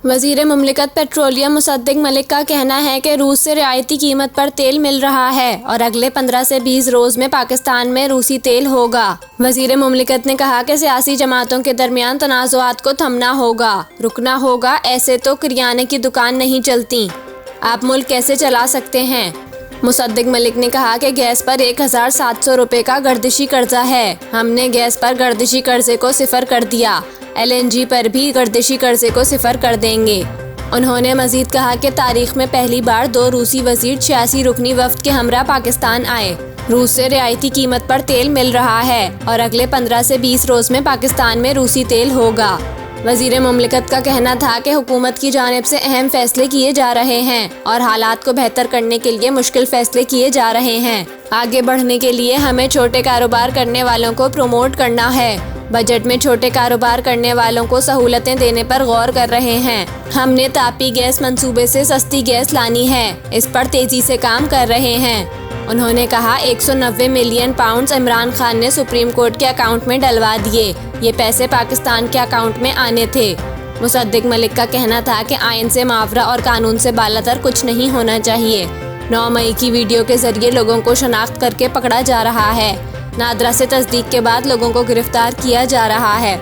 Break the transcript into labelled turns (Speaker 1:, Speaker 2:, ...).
Speaker 1: वज़ीर मुमलिकत पेट्रोलियम मुसद्दिक मलिक का कहना है कि रूस से रियायती कीमत पर तेल मिल रहा है और अगले 15 से 20 रोज़ में पाकिस्तान में रूसी तेल होगा। वज़ीर मुमलिकत ने कहा कि सियासी जमातों के दरमियान तनाज़ुआत को थमना होगा, रुकना होगा, ऐसे तो किराने की दुकान नहीं चलती। आप मुल्क कैसे चला सकते हैं? मुसद्दिक मलिक ने कहा कि गैस पर 1700 रुपये का गर्दिशी कर्जा है। हमने गैस पर गर्दिशी कर्जे को सिफर कर दिया। LNG पर भी गर्दिशी कर्जे को सिफर कर देंगे। उन्होंने मजीद कहा कि तारीख में पहली बार 2 रूसी वजीर 86 रुकनी वफ्द के हमरा पाकिस्तान आए। रूस से रियायती कीमत पर तेल मिल रहा है और अगले 15 से 20 रोज़ में पाकिस्तान में रूसी तेल होगा। वज़ीर मुमलिकत का कहना था कि हुकूमत की जानिब से अहम फैसले किए जा रहे हैं और हालात को बेहतर करने के लिए मुश्किल फैसले किए जा रहे हैं। आगे बढ़ने के लिए हमें छोटे कारोबार करने वालों को प्रमोट करना है। बजट में छोटे कारोबार करने वालों को सहूलतें देने पर गौर कर रहे हैं। हमने तापी गैस मंसूबे से सस्ती गैस लानी है, इस पर तेजी से काम कर रहे हैं। उन्होंने कहा 190 मिलियन पाउंड इमरान खान ने सुप्रीम कोर्ट के अकाउंट में डलवा दिए। ये पैसे पाकिस्तान के अकाउंट में आने थे। मुसद्दिक मलिक का कहना था कि आइन से मावरा और कानून से बालातर कुछ नहीं होना चाहिए। 9 मई की वीडियो के जरिए लोगों को शनाख्त करके पकड़ा जा रहा है। नादरा से तस्दीक के बाद लोगों को गिरफ्तार किया जा रहा है।